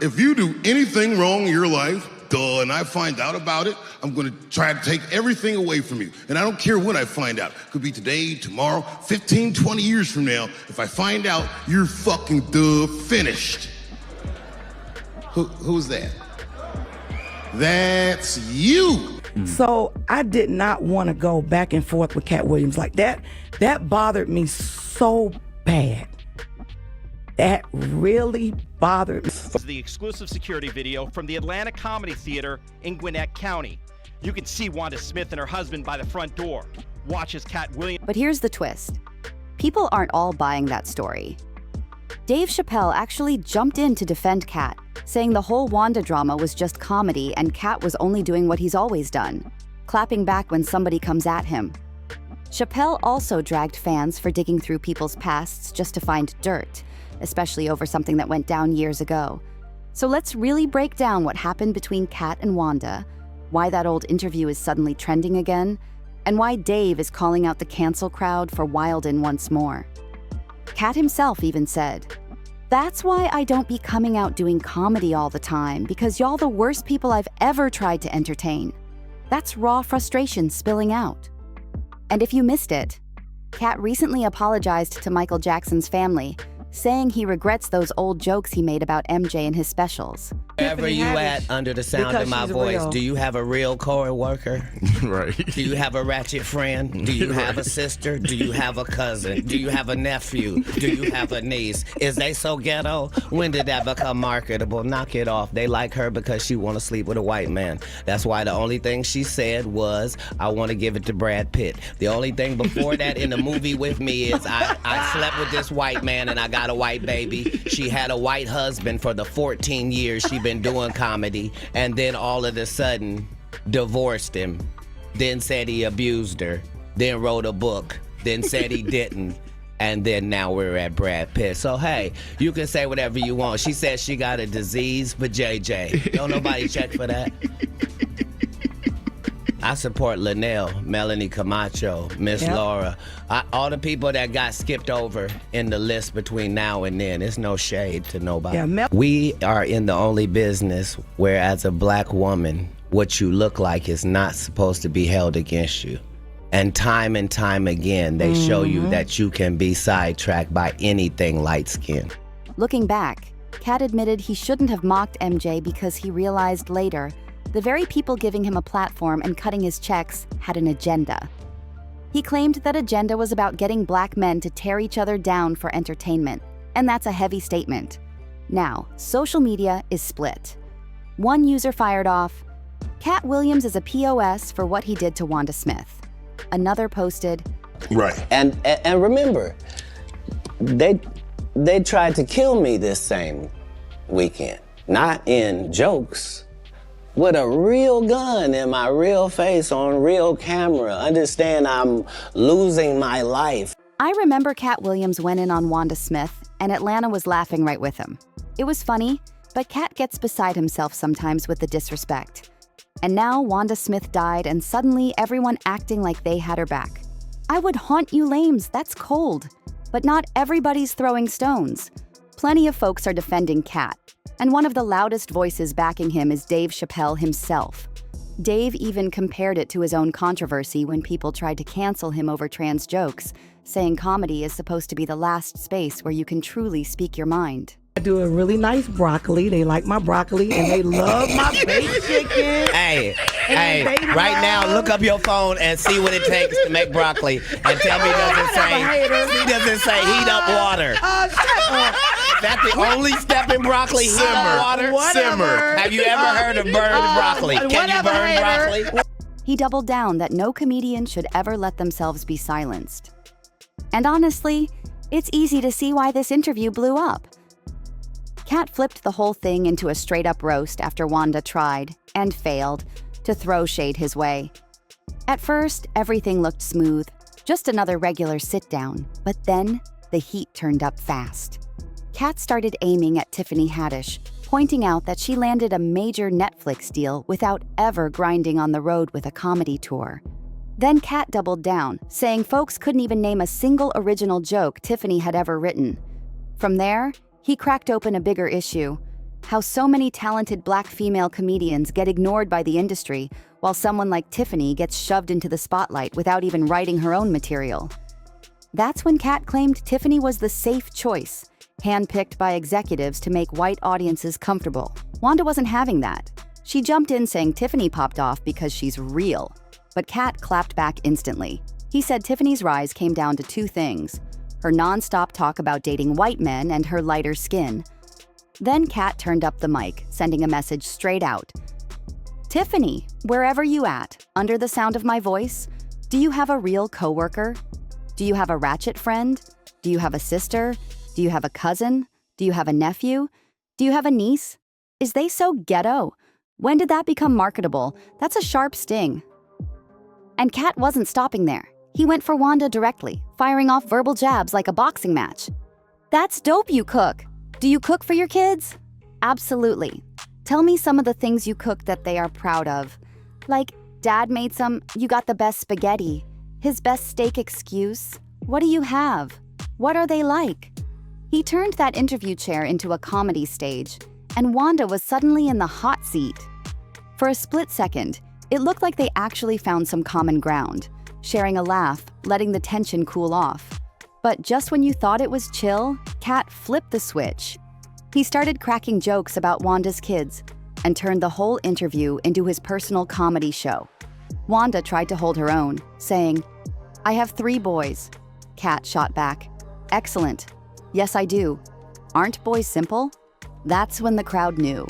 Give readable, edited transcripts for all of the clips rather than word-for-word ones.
If you do anything wrong in your life, and I find out about it, I'm gonna try to take everything away from you. And I don't care when I find out. Could be today, tomorrow, 15, 20 years from now. If I find out, you're fucking finished. Who's that? That's you. So I did not want to go back and forth with Katt Williams like that. That bothered me so bad. That really bothered me. This is the exclusive security video from the Atlanta Comedy Theater in Gwinnett County. You can see Wanda Smith and her husband by the front door. Watch as Katt Williams. But here's the twist. People aren't all buying that story. Dave Chappelle actually jumped in to defend Katt, saying the whole Wanda drama was just comedy and Katt was only doing what he's always done, clapping back when somebody comes at him. Chappelle also dragged fans for digging through people's pasts just to find dirt, especially over something that went down years ago. So let's really break down what happened between Katt and Wanda, why that old interview is suddenly trending again, and why Dave is calling out the cancel crowd for Wildin' once more. Katt himself even said, "That's why I don't be coming out doing comedy all the time, because y'all the worst people I've ever tried to entertain." That's raw frustration spilling out. And if you missed it, Katt recently apologized to Michael Jackson's family, saying he regrets those old jokes he made about MJ in his specials. Wherever you at under the sound of my voice, do you have a real co-worker? Right. Do you have a ratchet friend? Do you have a sister? Do you have a cousin? Do you have a nephew? Do you have a niece? Is they so ghetto? When did that become marketable? Knock it off. They like her because she want to sleep with a white man. That's why the only thing she said was, "I want to give it to Brad Pitt." The only thing before that in the movie with me is, I slept with this white man and I got a white baby. She had a white husband for the 14 years she been doing comedy, and then all of a sudden divorced him, then said he abused her, then wrote a book, then said he didn't, and then now we're at Brad Pitt. So hey, you can say whatever you want. She said she got a disease for JJ. Don't nobody check for that. I support Linnell, Melanie Camacho, Miss Laura, all the people that got skipped over in the list between now and then. It's no shade to nobody. We are in the only business where, as a black woman, what you look like is not supposed to be held against you. And time again, they show you that you can be sidetracked by anything light-skinned. Looking back, Katt admitted he shouldn't have mocked MJ because he realized later the very people giving him a platform and cutting his checks had an agenda. He claimed that agenda was about getting black men to tear each other down for entertainment, and that's a heavy statement. Now, social media is split. One user fired off, "Katt Williams is a POS for what he did to Wanda Smith." Another posted, Right. And remember, they tried to kill me this same weekend, not in jokes, with a real gun in my real face on real camera. Understand, I'm losing my life. I remember Katt Williams went in on Wanda Smith, and Atlanta was laughing right with him. It was funny, but Katt gets beside himself sometimes with the disrespect. And now Wanda Smith died, and suddenly everyone acting like they had her back. I would haunt you lames, that's cold. But not everybody's throwing stones. Plenty of folks are defending Katt, and one of the loudest voices backing him is Dave Chappelle himself. Dave even compared it to his own controversy when people tried to cancel him over trans jokes, saying comedy is supposed to be the last space where you can truly speak your mind. I do a really nice broccoli. They like my broccoli, and they love my baked chicken. Hey, right now, look up your phone and see what it takes to make broccoli, and tell me does it say heat up water? Shut up. Is that the only step in broccoli? Simmer. Water? Simmer. Have you ever heard of burned broccoli? Can you burn broccoli? He doubled down that no comedian should ever let themselves be silenced. And honestly, it's easy to see why this interview blew up. Katt flipped the whole thing into a straight-up roast after Wanda tried, and failed, to throw shade his way. At first, everything looked smooth, just another regular sit-down, but then the heat turned up fast. Katt started aiming at Tiffany Haddish, pointing out that she landed a major Netflix deal without ever grinding on the road with a comedy tour. Then Katt doubled down, saying folks couldn't even name a single original joke Tiffany had ever written. From there, he cracked open a bigger issue. how so many talented black female comedians get ignored by the industry, while someone like Tiffany gets shoved into the spotlight without even writing her own material. That's when Katt claimed Tiffany was the safe choice, handpicked by executives to make white audiences comfortable. Wanda wasn't having that. She jumped in saying Tiffany popped off because she's real. But Katt clapped back instantly. He said Tiffany's rise came down to two things: her non-stop talk about dating white men and her lighter skin. Then Katt turned up the mic, sending a message straight out. Tiffany, wherever you at, under the sound of my voice, do you have a real coworker? Do you have a ratchet friend? Do you have a sister? Do you have a cousin? Do you have a nephew? Do you have a niece? Is they so ghetto? When did that become marketable? That's a sharp sting. And Katt wasn't stopping there. He went for Wanda directly, firing off verbal jabs like a boxing match. That's dope you cook. Do you cook for your kids? Absolutely. Tell me some of the things you cook that they are proud of. Like, Dad made some, you got the best spaghetti. His best steak excuse. What do you have? What are they like? He turned that interview chair into a comedy stage, and Wanda was suddenly in the hot seat. For a split second, it looked like they actually found some common ground, sharing a laugh, letting the tension cool off. But just when you thought it was chill, Katt flipped the switch. He started cracking jokes about Wanda's kids and turned the whole interview into his personal comedy show. Wanda tried to hold her own, saying, "I have 3 boys." Katt shot back, "Excellent. Yes, I do. Aren't boys simple?" That's when the crowd knew.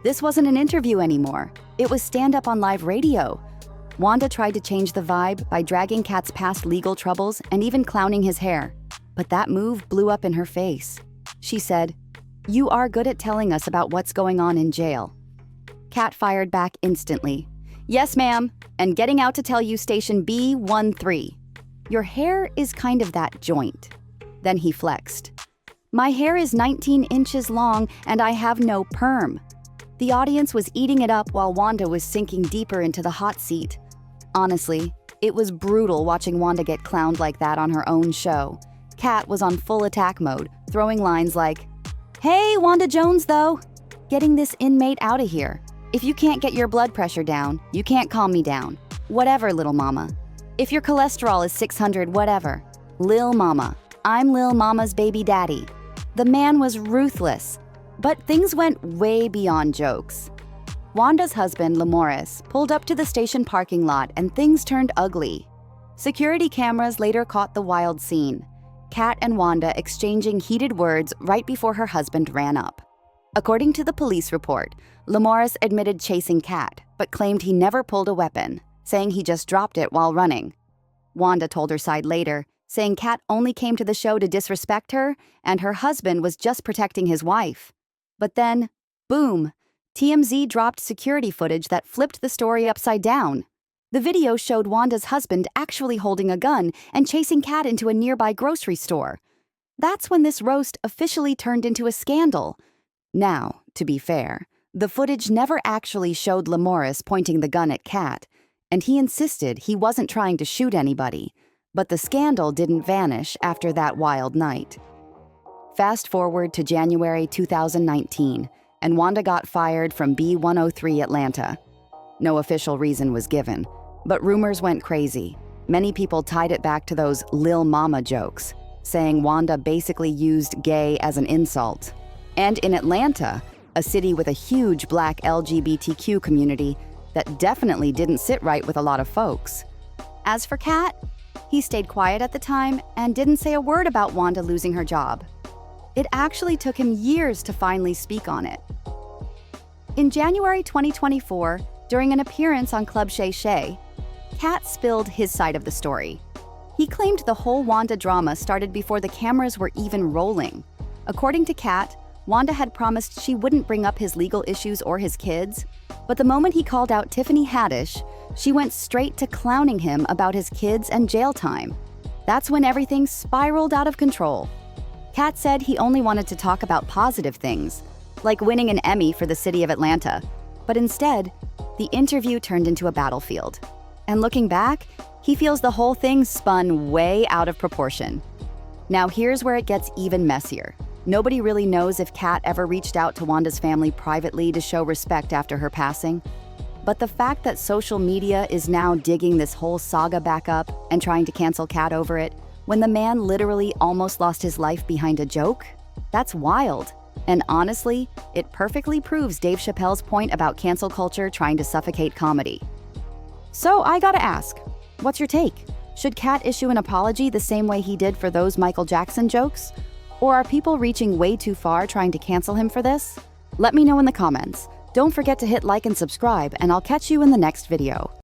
This wasn't an interview anymore. It was stand-up on live radio. Wanda tried to change the vibe by dragging Katt's past legal troubles and even clowning his hair. But that move blew up in her face. She said, "You are good at telling us about what's going on in jail." Katt fired back instantly. "Yes, ma'am, and getting out to tell you station B13. Your hair is kind of that joint." Then he flexed. "My hair is 19 inches long and I have no perm." The audience was eating it up while Wanda was sinking deeper into the hot seat. Honestly, it was brutal watching Wanda get clowned like that on her own show. Katt was on full attack mode, throwing lines like, "Hey, Wanda Jones, though! Getting this inmate out of here. If you can't get your blood pressure down, you can't calm me down. Whatever, little mama. If your cholesterol is 600, whatever. Lil Mama. I'm Lil Mama's baby daddy." The man was ruthless. But things went way beyond jokes. Wanda's husband, Lamorris, pulled up to the station parking lot and things turned ugly. Security cameras later caught the wild scene. Katt and Wanda exchanging heated words right before her husband ran up. According to the police report, Lamorris admitted chasing Katt, but claimed he never pulled a weapon, saying he just dropped it while running. Wanda told her side later, saying Katt only came to the show to disrespect her and her husband was just protecting his wife. But then, boom, TMZ dropped security footage that flipped the story upside down. The video showed Wanda's husband actually holding a gun and chasing Katt into a nearby grocery store. That's when this roast officially turned into a scandal. Now, to be fair, the footage never actually showed Lamorris pointing the gun at Katt, and he insisted he wasn't trying to shoot anybody. But the scandal didn't vanish after that wild night. Fast forward to January 2019, and Wanda got fired from B103 Atlanta. No official reason was given, but rumors went crazy. Many people tied it back to those Lil Mama jokes, saying Wanda basically used gay as an insult. And in Atlanta, a city with a huge black LGBTQ community, that definitely didn't sit right with a lot of folks. As for Katt, he stayed quiet at the time and didn't say a word about Wanda losing her job. It actually took him years to finally speak on it. In January 2024, during an appearance on Club Shay Shay, Katt spilled his side of the story. He claimed the whole Wanda drama started before the cameras were even rolling. According to Katt, Wanda had promised she wouldn't bring up his legal issues or his kids, but the moment he called out Tiffany Haddish, she went straight to clowning him about his kids and jail time. That's when everything spiraled out of control. Katt said he only wanted to talk about positive things, like winning an Emmy for the city of Atlanta, but instead, the interview turned into a battlefield. And looking back, he feels the whole thing spun way out of proportion. Now here's where it gets even messier. Nobody really knows if Katt ever reached out to Wanda's family privately to show respect after her passing. But the fact that social media is now digging this whole saga back up and trying to cancel Katt over it, when the man literally almost lost his life behind a joke, that's wild. And honestly, it perfectly proves Dave Chappelle's point about cancel culture trying to suffocate comedy. So I gotta ask, what's your take? Should Katt issue an apology the same way he did for those Michael Jackson jokes? Or are people reaching way too far trying to cancel him for this? Let me know in the comments. Don't forget to hit like and subscribe, and I'll catch you in the next video.